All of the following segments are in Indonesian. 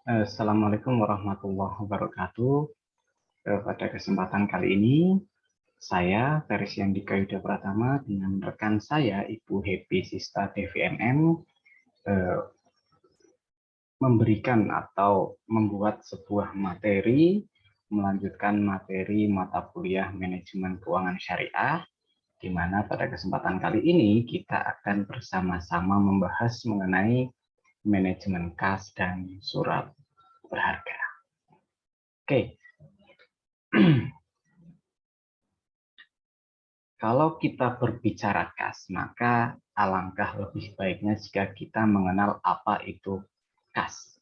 Assalamualaikum warahmatullahi wabarakatuh. Pada kesempatan kali ini, saya Feris Yandika Yuda Pratama dengan rekan saya Ibu Happy Sista DVMM memberikan atau membuat sebuah materi, melanjutkan materi mata kuliah manajemen keuangan syariah, di mana pada kesempatan kali ini kita akan bersama-sama membahas mengenai manajemen kas dan surat berharga. Oke. Kalau kita berbicara kas, maka alangkah lebih baiknya jika kita mengenal apa itu kas.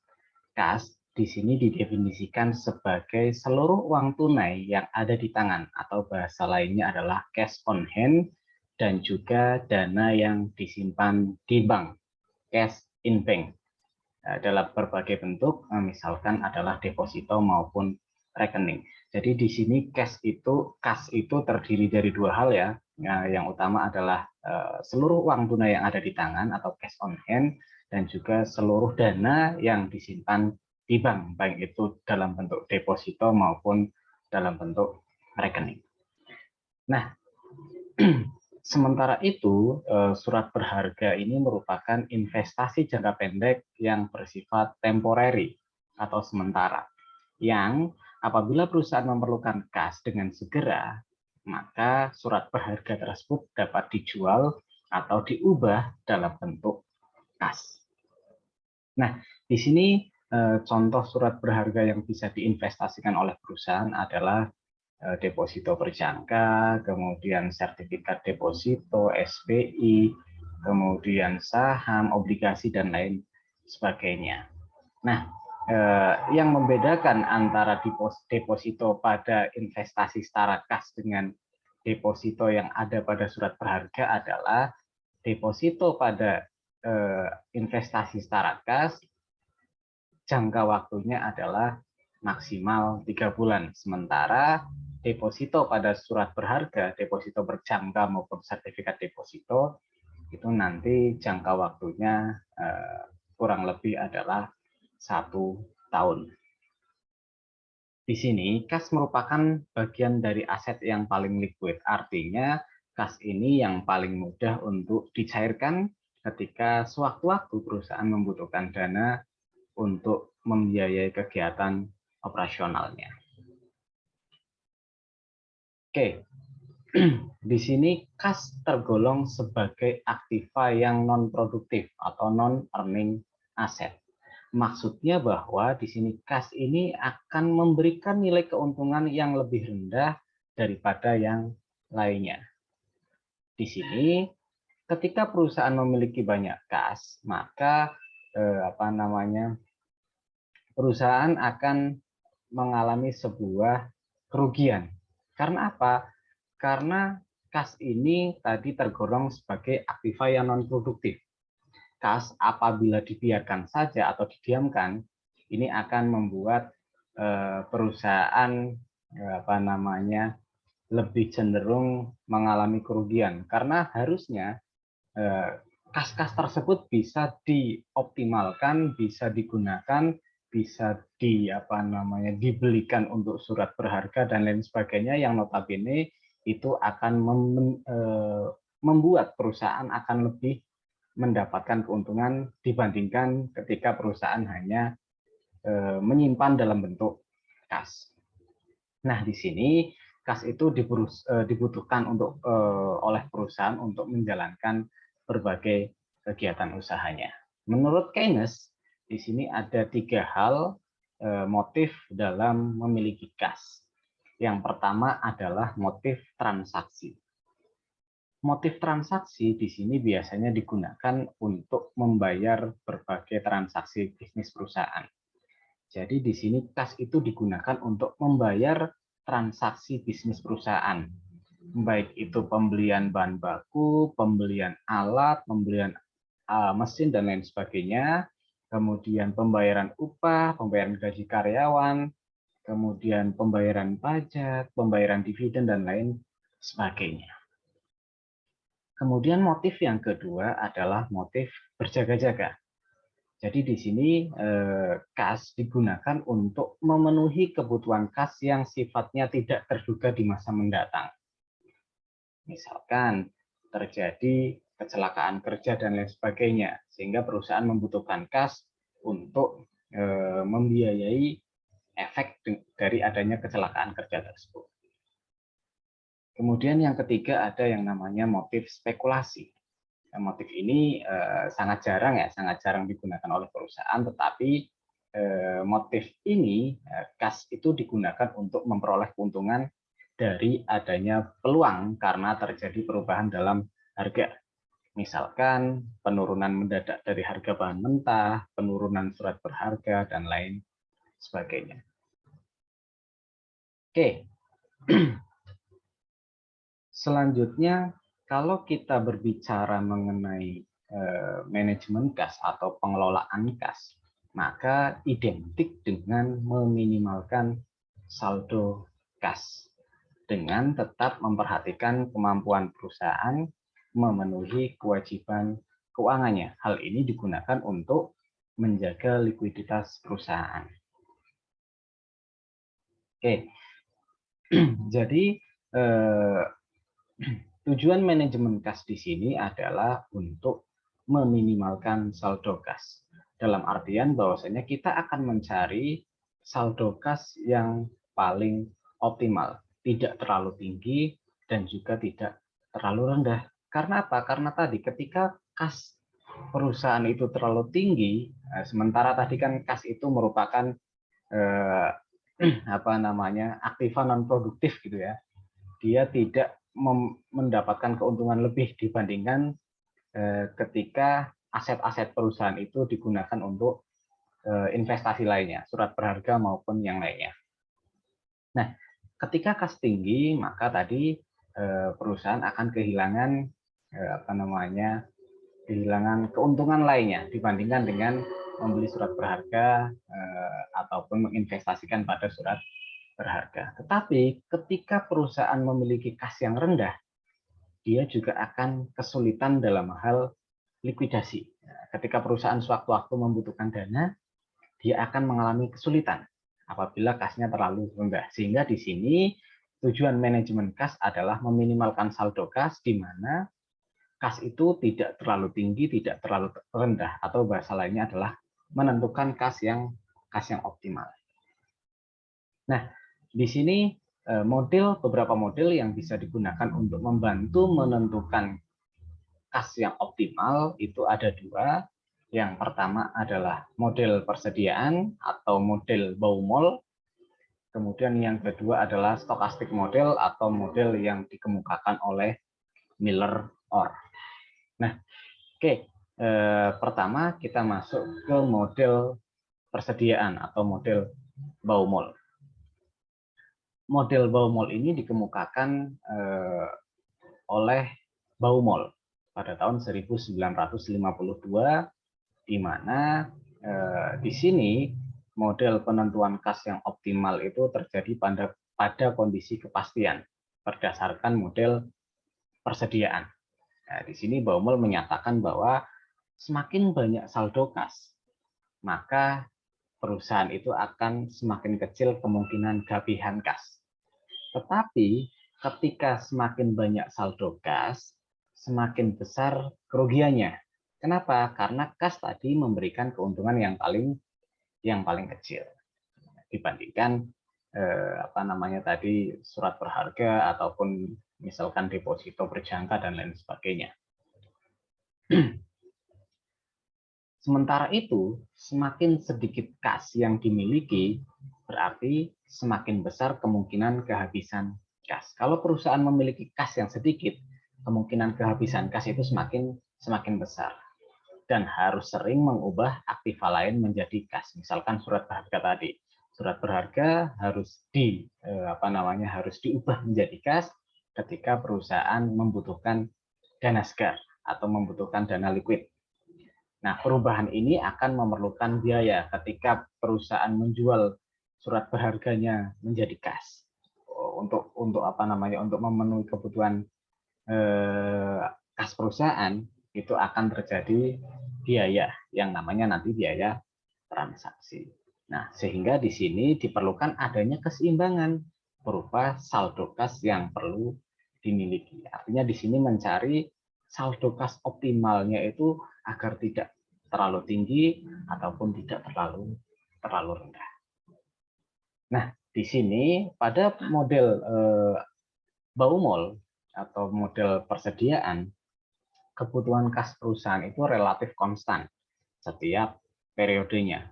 Kas di sini didefinisikan sebagai seluruh uang tunai yang ada di tangan, atau bahasa lainnya adalah cash on hand, dan juga dana yang disimpan di bank, cash in bank, dalam berbagai bentuk, misalkan adalah deposito maupun rekening. Jadi di sini kas itu terdiri dari dua hal ya. Yang utama adalah seluruh uang tunai yang ada di tangan atau cash on hand, dan juga seluruh dana yang disimpan di bank, baik itu dalam bentuk deposito maupun dalam bentuk rekening. Nah, sementara itu, surat berharga ini merupakan investasi jangka pendek yang bersifat temporary atau sementara, yang apabila perusahaan memerlukan kas dengan segera, maka surat berharga tersebut dapat dijual atau diubah dalam bentuk kas. Nah, di sini contoh surat berharga yang bisa diinvestasikan oleh perusahaan adalah deposito berjangka, kemudian sertifikat deposito, SBI, kemudian saham, obligasi, dan lain sebagainya. Nah, yang membedakan antara deposito pada investasi setara kas dengan deposito yang ada pada surat berharga adalah deposito pada investasi setara kas jangka waktunya adalah maksimal 3 bulan. Sementara deposito pada surat berharga, deposito berjangka maupun sertifikat deposito, itu nanti jangka waktunya kurang lebih adalah 1 tahun. Di sini, kas merupakan bagian dari aset yang paling liquid. Artinya, kas ini yang paling mudah untuk dicairkan ketika sewaktu-waktu perusahaan membutuhkan dana untuk membiayai kegiatan operasionalnya. Oke, di sini kas tergolong sebagai aktiva yang non-produktif atau non-earning asset. Maksudnya bahwa di sini kas ini akan memberikan nilai keuntungan yang lebih rendah daripada yang lainnya. Di sini, ketika perusahaan memiliki banyak kas, maka perusahaan akan mengalami sebuah kerugian. Karena apa? Karena kas ini tadi tergolong sebagai aktiva yang non-produktif. Kas apabila dibiarkan saja atau didiamkan, ini akan membuat perusahaan lebih cenderung mengalami kerugian. Karena harusnya kas-kas tersebut bisa dioptimalkan, bisa digunakan, bisa dibelikan untuk surat berharga dan lain sebagainya, yang notabene itu akan membuat perusahaan akan lebih mendapatkan keuntungan dibandingkan ketika perusahaan hanya menyimpan dalam bentuk kas. Nah, di sini kas itu dibutuhkan oleh perusahaan untuk menjalankan berbagai kegiatan usahanya. Menurut Keynes, di sini ada 3 hal motif dalam memiliki kas. Yang pertama adalah motif transaksi. Motif transaksi di sini biasanya digunakan untuk membayar berbagai transaksi bisnis perusahaan. Jadi di sini kas itu digunakan untuk membayar transaksi bisnis perusahaan, baik itu pembelian bahan baku, pembelian alat, pembelian mesin, dan lain sebagainya, kemudian pembayaran upah, pembayaran gaji karyawan, kemudian pembayaran pajak, pembayaran dividen, dan lain sebagainya. Kemudian motif yang kedua adalah motif berjaga-jaga. Jadi di sini kas digunakan untuk memenuhi kebutuhan kas yang sifatnya tidak terduga di masa mendatang. Misalkan terjadi kecelakaan kerja dan lain sebagainya, sehingga perusahaan membutuhkan kas untuk membiayai efek dari adanya kecelakaan kerja tersebut. Kemudian yang ketiga ada yang namanya motif spekulasi. Motif ini sangat jarang digunakan oleh perusahaan, tetapi motif ini kas itu digunakan untuk memperoleh keuntungan dari adanya peluang karena terjadi perubahan dalam harga. Misalkan penurunan mendadak dari harga bahan mentah, penurunan surat berharga, dan lain sebagainya. Oke, selanjutnya kalau kita berbicara mengenai manajemen kas atau pengelolaan kas, maka identik dengan meminimalkan saldo kas dengan tetap memperhatikan kemampuan perusahaan memenuhi kewajiban keuangannya. Hal ini digunakan untuk menjaga likuiditas perusahaan. Oke, jadi tujuan manajemen kas di sini adalah untuk meminimalkan saldo kas. Dalam artian bahwasanya kita akan mencari saldo kas yang paling optimal, tidak terlalu tinggi dan juga tidak terlalu rendah. Karena apa? Karena tadi ketika kas perusahaan itu terlalu tinggi, sementara tadi kan kas itu merupakan apa namanya aktiva non produktif gitu ya. Dia tidak mendapatkan keuntungan lebih dibandingkan ketika aset-aset perusahaan itu digunakan untuk investasi lainnya, surat berharga maupun yang lainnya. Nah, ketika kas tinggi, maka tadi perusahaan akan kehilangan apa namanya, kehilangan keuntungan lainnya dibandingkan dengan membeli surat berharga ataupun menginvestasikan pada surat berharga. Tetapi ketika perusahaan memiliki kas yang rendah, dia juga akan kesulitan dalam hal likuidasi. Ketika perusahaan sewaktu-waktu membutuhkan dana, dia akan mengalami kesulitan apabila kasnya terlalu rendah. Sehingga di sini tujuan manajemen kas adalah meminimalkan saldo kas di mana kas itu tidak terlalu tinggi, tidak terlalu rendah, atau bahasa lainnya adalah menentukan kas yang optimal. Nah, di sini beberapa model yang bisa digunakan untuk membantu menentukan kas yang optimal itu ada dua. Yang pertama adalah model persediaan atau model Baumol. Kemudian yang kedua adalah stochastic model atau model yang dikemukakan oleh Miller-Orr. Nah, oke. Pertama kita masuk ke model persediaan atau model Baumol. Model Baumol ini dikemukakan oleh Baumol pada tahun 1952, di mana di sini model penentuan kas yang optimal itu terjadi pada kondisi kepastian berdasarkan model persediaan. Nah, di sini Baumol menyatakan bahwa semakin banyak saldo kas, maka perusahaan itu akan semakin kecil kemungkinan kehabisan kas. Tetapi ketika semakin banyak saldo kas, semakin besar kerugiannya. Kenapa? Karena kas tadi memberikan keuntungan yang paling kecil dibandingkan apa namanya tadi surat berharga ataupun misalkan deposito berjangka dan lain sebagainya. Sementara itu, semakin sedikit kas yang dimiliki, berarti semakin besar kemungkinan kehabisan kas. Kalau perusahaan memiliki kas yang sedikit, kemungkinan kehabisan kas itu semakin besar. Dan harus sering mengubah aktiva lain menjadi kas. Misalkan surat berharga tadi. Surat berharga harus harus diubah menjadi kas ketika perusahaan membutuhkan dana segar atau membutuhkan dana likuid. Nah, perubahan ini akan memerlukan biaya ketika perusahaan menjual surat berharganya menjadi kas. Untuk memenuhi kebutuhan kas perusahaan itu akan terjadi biaya yang namanya nanti biaya transaksi. Nah, sehingga di sini diperlukan adanya keseimbangan berupa saldo kas yang perlu dimiliki. Artinya di sini mencari saldo kas optimalnya itu agar tidak terlalu tinggi ataupun tidak terlalu rendah. Nah, di sini pada model Baumol atau model persediaan, kebutuhan kas perusahaan itu relatif konstan setiap periodenya.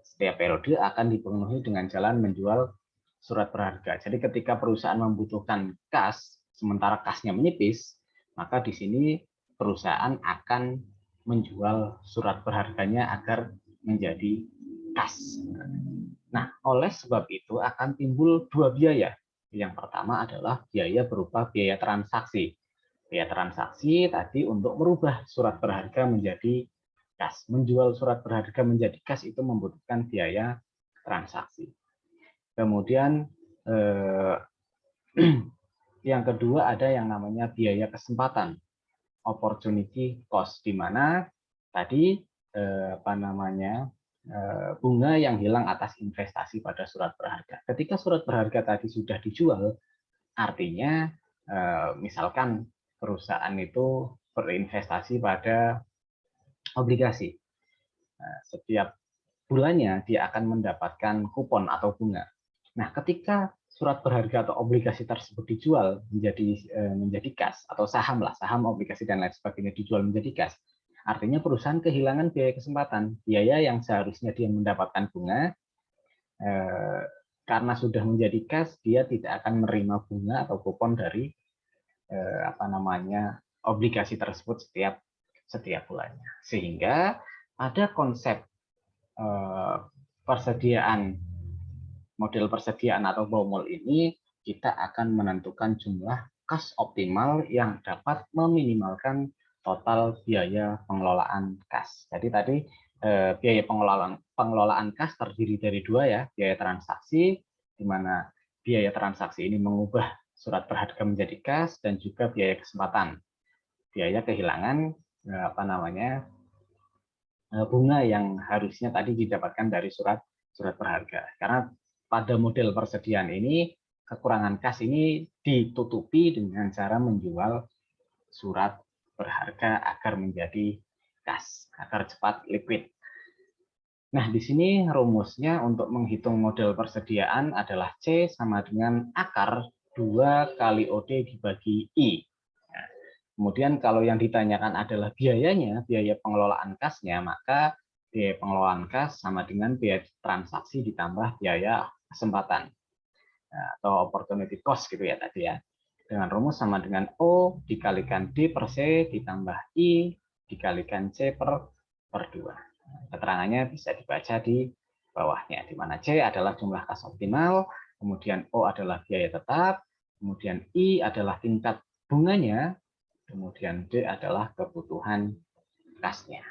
Setiap periode akan dipenuhi dengan jalan menjual surat berharga. Jadi ketika perusahaan membutuhkan kas, sementara kasnya menipis, maka di sini perusahaan akan menjual surat berharganya agar menjadi kas. Nah, oleh sebab itu akan timbul dua biaya. Yang pertama adalah biaya berupa biaya transaksi. Biaya transaksi tadi untuk merubah surat berharga menjadi kas. Menjual surat berharga menjadi kas itu membutuhkan biaya transaksi. Kemudian yang kedua ada yang namanya biaya kesempatan, opportunity cost, di mana tadi bunga yang hilang atas investasi pada surat berharga. Ketika surat berharga tadi sudah dijual, artinya misalkan perusahaan itu berinvestasi pada obligasi. Setiap bulannya dia akan mendapatkan kupon atau bunga. Nah, ketika surat berharga atau obligasi tersebut dijual menjadi kas atau saham lah, saham, obligasi dan lain sebagainya dijual menjadi kas, artinya perusahaan kehilangan biaya kesempatan, biaya yang seharusnya dia mendapatkan bunga, karena sudah menjadi kas, dia tidak akan menerima bunga atau kupon dari obligasi tersebut setiap bulannya. Sehingga ada konsep model persediaan atau Baumol ini, kita akan menentukan jumlah kas optimal yang dapat meminimalkan total biaya pengelolaan kas. Jadi tadi biaya pengelolaan kas terdiri dari dua ya, biaya transaksi, di mana biaya transaksi ini mengubah surat berharga menjadi kas, dan juga biaya kesempatan, biaya kehilangan bunga yang harusnya tadi didapatkan dari surat berharga. Karena pada model persediaan ini, kekurangan kas ini ditutupi dengan cara menjual surat berharga agar menjadi kas, agar cepat liquid. Nah, di sini rumusnya untuk menghitung model persediaan adalah C sama dengan akar 2 kali OD dibagi I. Nah, kemudian kalau yang ditanyakan adalah biayanya, biaya pengelolaan kasnya, maka biaya pengelolaan kas sama dengan biaya transaksi ditambah biaya kesempatan. Nah, atau opportunity cost gitu ya tadi ya. Dengan rumus sama dengan O dikalikan D per C ditambah I dikalikan C per 2. Keterangannya bisa dibaca di bawahnya, di mana C adalah jumlah kas optimal, kemudian O adalah biaya tetap, kemudian I adalah tingkat bunganya, kemudian D adalah kebutuhan kasnya.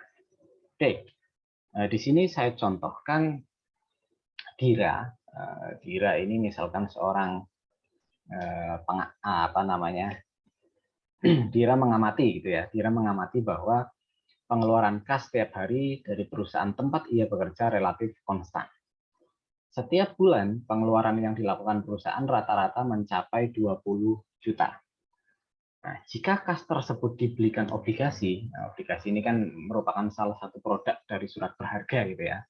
Oke, di sini saya contohkan Dira. Dira ini misalkan seorang Dira mengamati gitu ya. Dira mengamati bahwa pengeluaran kas setiap hari dari perusahaan tempat ia bekerja relatif konstan. Setiap bulan pengeluaran yang dilakukan perusahaan rata-rata mencapai 20 juta. Nah, jika kas tersebut dibelikan obligasi, obligasi ini kan merupakan salah satu produk dari surat berharga gitu ya.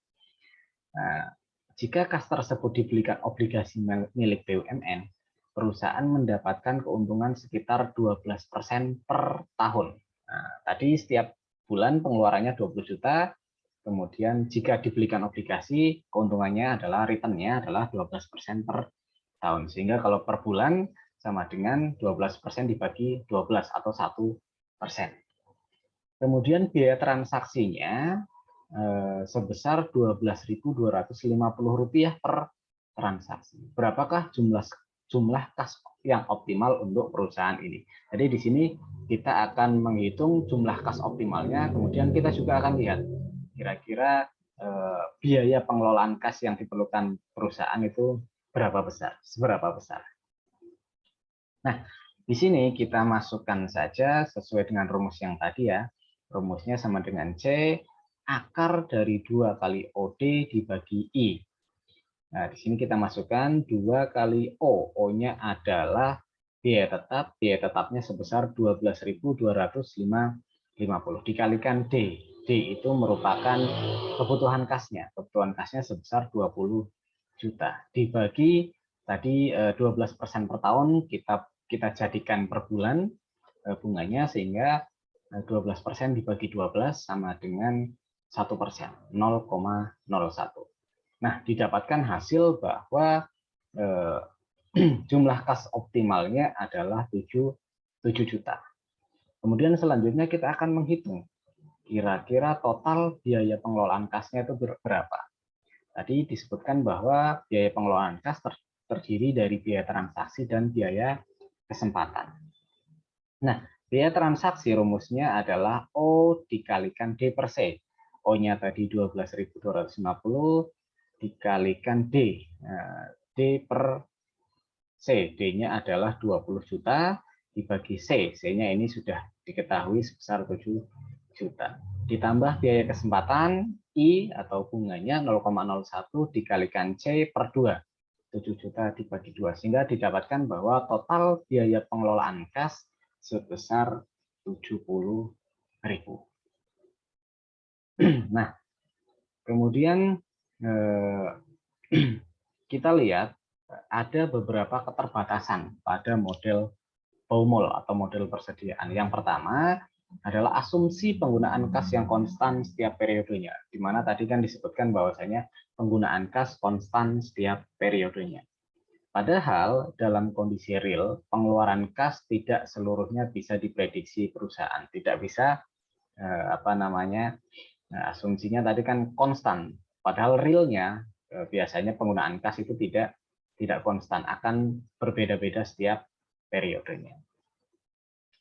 Nah, jika kas tersebut dibelikan obligasi milik BUMN, perusahaan mendapatkan keuntungan sekitar 12% per tahun. Nah, tadi setiap bulan pengeluarannya 20 juta, kemudian jika dibelikan obligasi, keuntungannya adalah return-nya adalah 12% per tahun. Sehingga kalau per bulan sama dengan 12% dibagi 12 atau 1%. Kemudian biaya transaksinya sebesar Rp12.250 per transaksi. Berapakah jumlah kas yang optimal untuk perusahaan ini? Jadi di sini kita akan menghitung jumlah kas optimalnya, kemudian kita juga akan lihat kira-kira biaya pengelolaan kas yang diperlukan perusahaan itu seberapa besar. Nah, di sini kita masukkan saja sesuai dengan rumus yang tadi ya, Rumusnya sama dengan C, akar dari 2 kali OD dibagi I. Nah, di sini kita masukkan 2 kali O. O-nya adalah biaya tetapnya sebesar 12.250 dikalikan D. D itu merupakan kebutuhan kasnya. Kebutuhan kasnya sebesar 20 juta. Dibagi tadi 12% per tahun kita jadikan per bulan bunganya, sehingga 12% dibagi 12 sama dengan 1%, 0,01. Nah, didapatkan hasil bahwa jumlah kas optimalnya adalah 7 juta. Kemudian selanjutnya kita akan menghitung kira-kira total biaya pengelolaan kasnya itu berapa. Tadi disebutkan bahwa biaya pengelolaan kas terdiri dari biaya transaksi dan biaya kesempatan. Nah, biaya transaksi rumusnya adalah O dikalikan D per C. O-nya tadi 12.250 dikalikan D. D per C. D-nya adalah 20 juta dibagi C. C-nya ini sudah diketahui sebesar 7 juta. Ditambah biaya kesempatan I atau bunganya 0,01 dikalikan C per 2. 7 juta dibagi 2. Sehingga didapatkan bahwa total biaya pengelolaan kas sebesar 70.000. Nah, kemudian kita lihat ada beberapa keterbatasan pada model Baumol atau model persediaan. Yang pertama adalah asumsi penggunaan kas yang konstan setiap periodenya, di mana tadi kan disebutkan bahwasanya penggunaan kas konstan setiap periodenya. Padahal dalam kondisi real, pengeluaran kas tidak seluruhnya bisa diprediksi perusahaan. Tidak bisa asumsinya tadi kan konstan. Padahal realnya biasanya penggunaan kas itu tidak konstan, akan berbeda-beda setiap periodenya.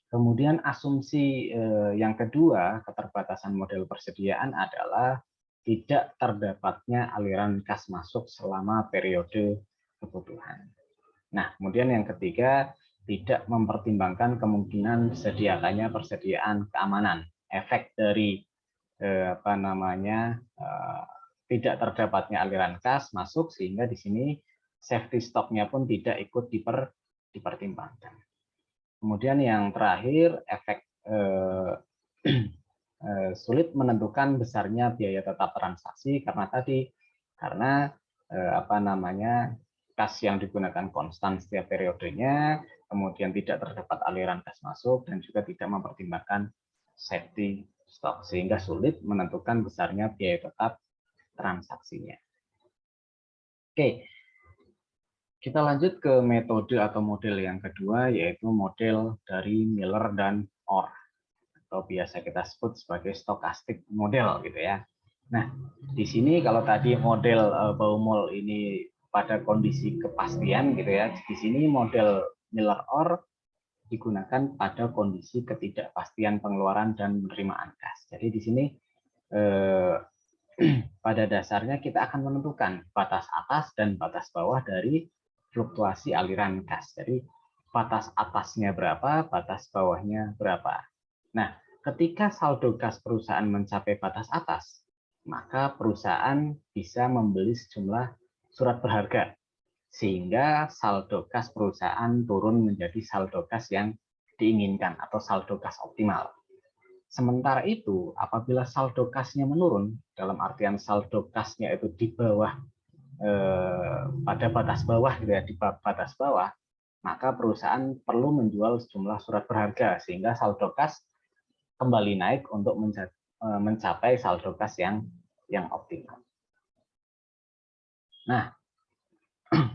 Kemudian asumsi yang kedua, keterbatasan model persediaan adalah tidak terdapatnya aliran kas masuk selama periode kebutuhan. Nah, kemudian yang ketiga, tidak mempertimbangkan kemungkinan disediakannya persediaan keamanan. Efek dari tidak terdapatnya aliran kas masuk, sehingga di sini safety stock-nya pun tidak ikut dipertimbangkan. Kemudian yang terakhir, efek sulit menentukan besarnya biaya tetap transaksi karena kas yang digunakan konstan setiap periodenya, kemudian tidak terdapat aliran kas masuk, dan juga tidak mempertimbangkan safety stock, sehingga sulit menentukan besarnya biaya tetap transaksinya. Oke, kita lanjut ke metode atau model yang kedua, yaitu model dari Miller dan Orr, atau biasa kita sebut sebagai stochastic model gitu ya. Nah, di sini kalau tadi model Baumol ini pada kondisi kepastian gitu ya, di sini model Miller-Orr digunakan pada kondisi ketidakpastian pengeluaran dan penerimaan kas. Jadi di sini pada dasarnya kita akan menentukan batas atas dan batas bawah dari fluktuasi aliran kas. Jadi batas atasnya berapa, batas bawahnya berapa. Nah, ketika saldo kas perusahaan mencapai batas atas, maka perusahaan bisa membeli sejumlah surat berharga, sehingga saldo kas perusahaan turun menjadi saldo kas yang diinginkan atau saldo kas optimal. Sementara itu, apabila saldo kasnya menurun, dalam artian saldo kasnya itu di bawah pada batas bawah gitu ya, di batas bawah, maka perusahaan perlu menjual sejumlah surat berharga sehingga saldo kas kembali naik untuk mencapai saldo kas yang optimal. Nah,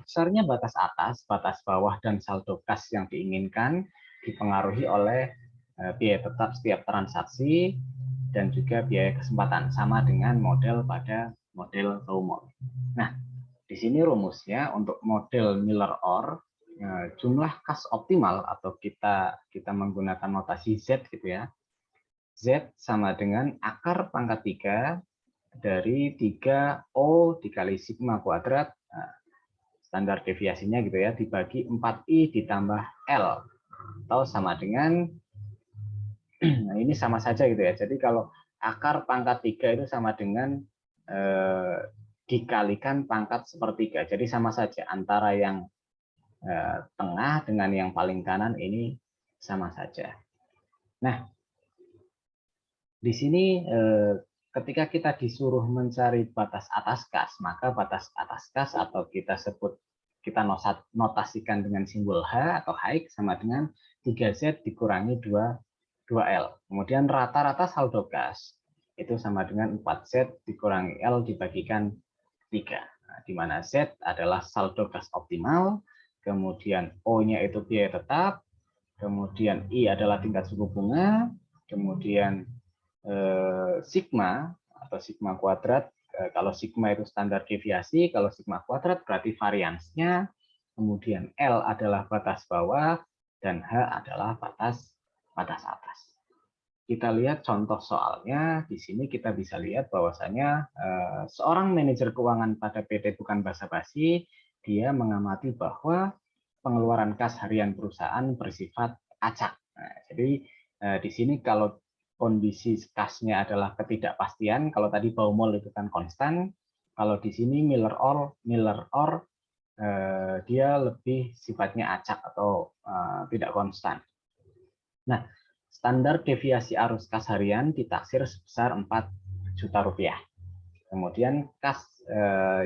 besarnya batas atas, batas bawah, dan saldo kas yang diinginkan dipengaruhi oleh biaya tetap setiap transaksi dan juga biaya kesempatan, sama dengan model pada model Baumol. Nah, di sini rumusnya untuk model Miller-Orr, jumlah kas optimal atau kita menggunakan notasi Z gitu ya. Z sama dengan akar pangkat 3 dari 3O dikali sigma kuadrat, standar deviasinya gitu ya, dibagi 4I ditambah L, atau sama dengan Nah, ini sama saja gitu ya. Jadi kalau akar pangkat 3 itu sama dengan dikalikan pangkat sepertiga. Jadi sama saja antara yang tengah dengan yang paling kanan ini sama saja. Nah, di sini ketika kita disuruh mencari batas atas kas, maka batas atas kas atau kita notasikan dengan simbol H atau H sama dengan 3Z dikurangi 2L. Kemudian rata-rata saldo kas itu sama dengan 4Z dikurangi L dibagikan 3. Nah, di mana Z adalah saldo kas optimal, kemudian O-nya itu biaya tetap, kemudian I adalah tingkat suku bunga, kemudian sigma atau sigma kuadrat, kalau sigma itu standar deviasi, kalau sigma kuadrat berarti variansnya, kemudian L adalah batas bawah, dan H adalah batas atas. Kita lihat contoh soalnya. Di sini kita bisa lihat bahwasanya seorang manajer keuangan pada PT Bukan Basa-Basi, dia mengamati bahwa pengeluaran kas harian perusahaan bersifat acak. Nah, jadi di sini kalau kondisi kasnya adalah ketidakpastian, kalau tadi Baumol itu kan konstan, kalau di sini Miller-Orr dia lebih sifatnya acak atau tidak konstan. Nah, standar deviasi arus kas harian ditaksir sebesar 4 juta rupiah. Kemudian kas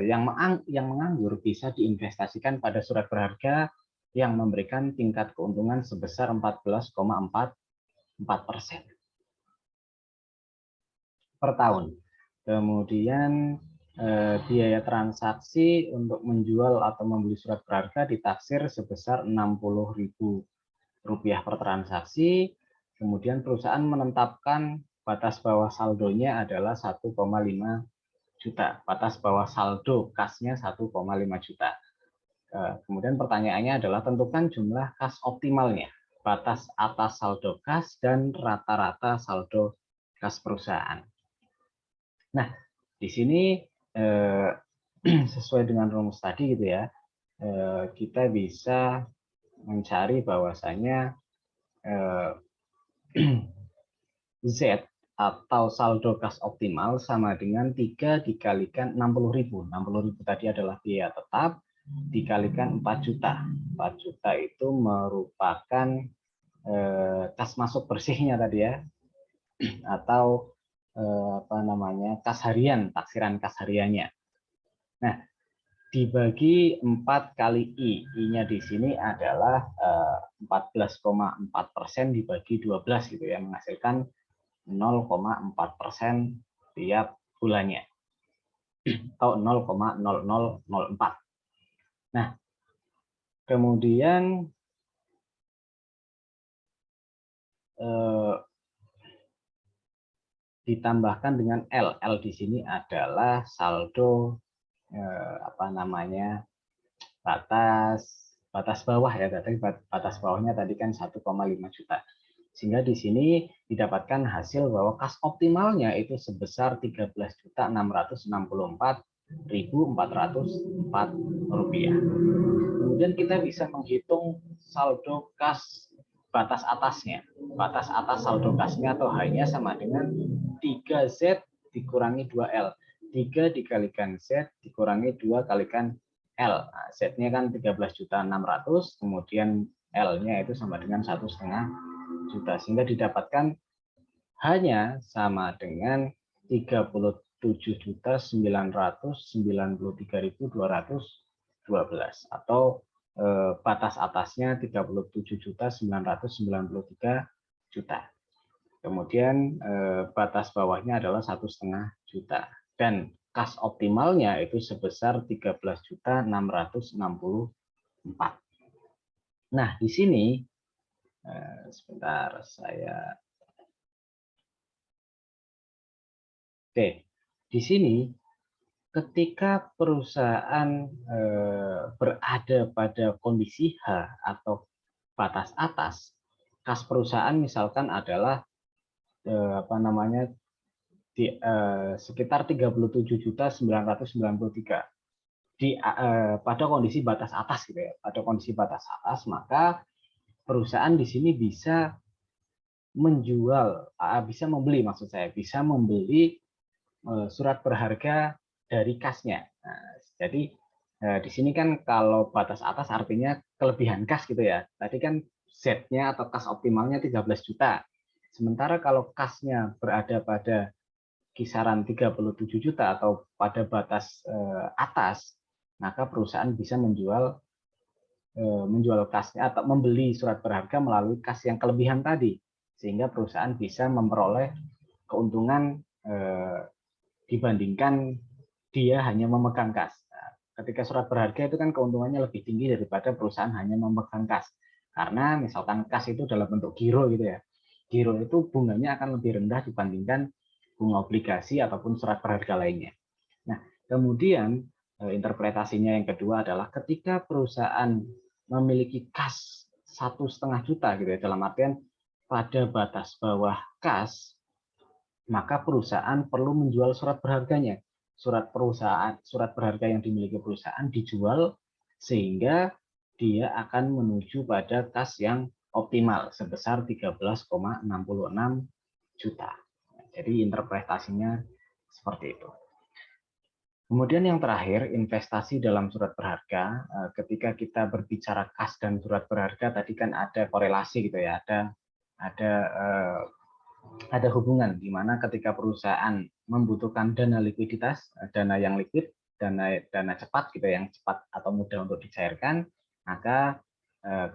yang menganggur bisa diinvestasikan pada surat berharga yang memberikan tingkat keuntungan sebesar 14,44% per tahun. Kemudian biaya transaksi untuk menjual atau membeli surat berharga ditaksir sebesar Rp60.000 per transaksi. Kemudian perusahaan menetapkan batas bawah saldonya adalah 1,5 juta. Batas bawah saldo kasnya 1,5 juta. Kemudian pertanyaannya adalah tentukan jumlah kas optimalnya, batas atas saldo kas, dan rata-rata saldo kas perusahaan. Nah, di sini sesuai dengan rumus tadi gitu ya, kita bisa mencari bahwasanya Z atau saldo kas optimal sama dengan 3 dikalikan 60.000. 60.000 tadi adalah biaya tetap, dikalikan 4 juta. 4 juta itu merupakan kas masuk bersihnya tadi ya, atau kas harian, taksiran kas hariannya. Nah, dibagi 4 kali I. I-nya di sini adalah 14,4% dibagi 12 gitu ya, menghasilkan 0,4% tiap bulannya atau 0,0004. Nah, kemudian ditambahkan dengan L. L di sini adalah saldo batas bawah ya, tadi batas bawahnya tadi kan 1,5 juta. Sehingga di sini didapatkan hasil bahwa kas optimalnya itu sebesar Rp13.664.404. Kemudian kita bisa menghitung saldo kas batas atasnya. Batas atas saldo kasnya atau H-nya sama dengan 3Z dikurangi 2L. 3 dikalikan Z dikurangi 2 kalikan L. Nah, Z-nya kan 13.600.000, kemudian L-nya itu sama dengan 1,5 juta. Sehingga didapatkan hanya sama dengan 37.993.212 atau batas atasnya 37.993 juta. Kemudian batas bawahnya adalah 1,5 juta. Dan kas optimalnya itu sebesar 13.664. Nah, di sini sebentar saya. Oke, di sini ketika perusahaan berada pada kondisi H atau batas atas, kas perusahaan misalkan adalah sekitar 37.993 pada kondisi batas atas gitu ya. Pada kondisi batas atas, maka perusahaan di sini bisa bisa membeli, maksud saya, bisa membeli surat berharga dari kasnya. Nah, jadi di sini kan kalau batas atas artinya kelebihan kas gitu ya. Tadi kan Z-nya atau kas optimalnya 13 juta. Sementara kalau kasnya berada pada kisaran 37 juta atau pada batas atas, maka perusahaan bisa menjual kasnya atau membeli surat berharga melalui kas yang kelebihan tadi, sehingga perusahaan bisa memperoleh keuntungan dibandingkan dia hanya memegang kas. Nah, ketika surat berharga itu kan keuntungannya lebih tinggi daripada perusahaan hanya memegang kas. Karena misalkan kas itu dalam bentuk giro gitu ya. Giro itu bunganya akan lebih rendah dibandingkan bunga obligasi ataupun surat berharga lainnya. Nah, kemudian interpretasinya yang kedua adalah ketika perusahaan memiliki kas 1,5 juta gitu ya, dalam artian pada batas bawah kas, maka perusahaan perlu menjual surat berharganya. Surat berharga yang dimiliki perusahaan dijual sehingga dia akan menuju pada kas yang optimal sebesar 13,66 juta. Jadi interpretasinya seperti itu. Kemudian yang terakhir, investasi dalam surat berharga. Ketika kita berbicara kas dan surat berharga, tadi kan ada korelasi gitu ya, ada hubungan di mana ketika perusahaan membutuhkan dana likuiditas, dana yang likuid, dana cepat gitu, yang cepat atau mudah untuk dicairkan, maka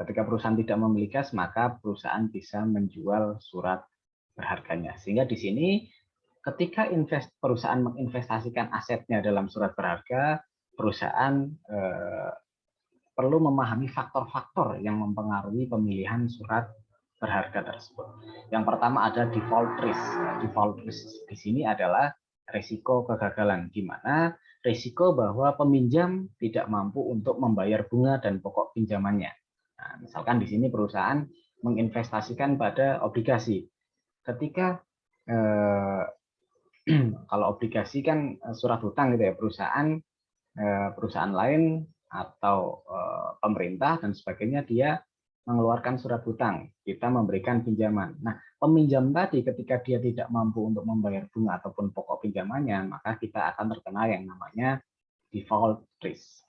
ketika perusahaan tidak memiliki kas, maka perusahaan bisa menjual surat berharganya. Sehingga di sini ketika perusahaan menginvestasikan asetnya dalam surat berharga, perusahaan perlu memahami faktor-faktor yang mempengaruhi pemilihan surat berharga tersebut. Yang pertama ada default risk. Default risk di sini adalah risiko kegagalan, di mana risiko bahwa peminjam tidak mampu untuk membayar bunga dan pokok pinjamannya. Nah, misalkan di sini perusahaan menginvestasikan pada obligasi. Ketika kalau obligasi kan surat hutang gitu ya, perusahaan lain atau pemerintah dan sebagainya, dia mengeluarkan surat hutang, kita memberikan pinjaman. Nah, peminjam tadi ketika dia tidak mampu untuk membayar bunga ataupun pokok pinjamannya, maka kita akan terkena yang namanya default risk.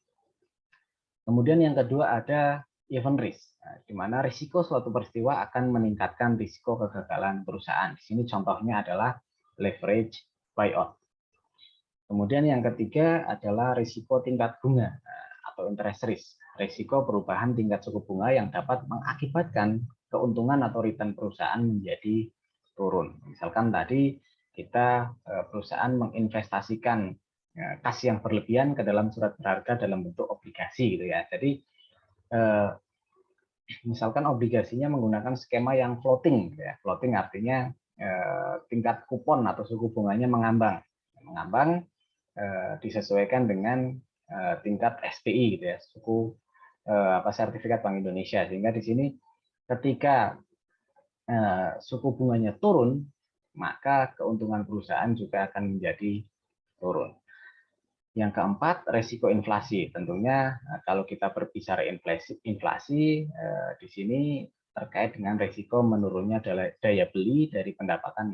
Kemudian yang kedua ada event risk, di mana risiko suatu peristiwa akan meningkatkan risiko kegagalan perusahaan. Di sini contohnya adalah leverage buyout. Kemudian yang ketiga adalah risiko tingkat bunga atau interest risk. Risiko perubahan tingkat suku bunga yang dapat mengakibatkan keuntungan atau return perusahaan menjadi turun. Misalkan tadi perusahaan menginvestasikan kas yang berlebihan ke dalam surat berharga dalam bentuk obligasi gitu ya. Jadi misalkan obligasinya menggunakan skema yang floating gitu ya. Floating artinya tingkat kupon atau suku bunganya mengambang. Disesuaikan dengan tingkat SPI gitu ya, sertifikat Bank Indonesia, sehingga di sini ketika suku bunganya turun, maka keuntungan perusahaan juga akan menjadi turun. Yang keempat, resiko inflasi. Tentunya kalau kita berbicara inflasi di sini terkait dengan resiko menurunnya daya beli dari pendapatan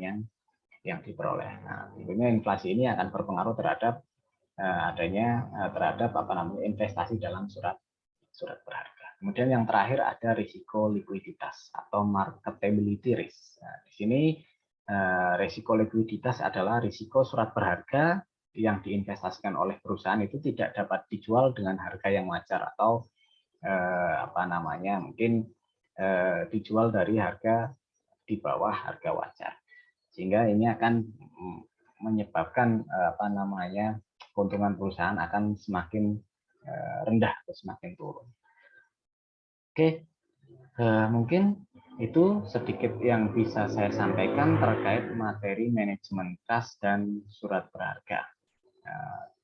yang diperoleh. Nah, tentunya inflasi ini akan berpengaruh terhadap investasi dalam surat berharga. Kemudian yang terakhir ada risiko likuiditas atau marketability risk. Nah, di sini risiko likuiditas adalah risiko surat berharga yang diinvestasikan oleh perusahaan itu tidak dapat dijual dengan harga yang wajar atau mungkin dijual dari harga di bawah harga wajar, sehingga ini akan menyebabkan keuntungan perusahaan akan semakin rendah atau semakin turun. Oke, mungkin itu sedikit yang bisa saya sampaikan terkait materi manajemen kas dan surat berharga.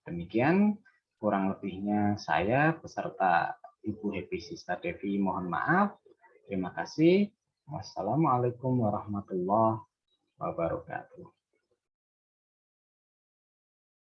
Demikian kurang lebihnya saya beserta Ibu Happy Sista Devi mohon maaf. Terima kasih. Wassalamualaikum warahmatullahi wabarakatuh.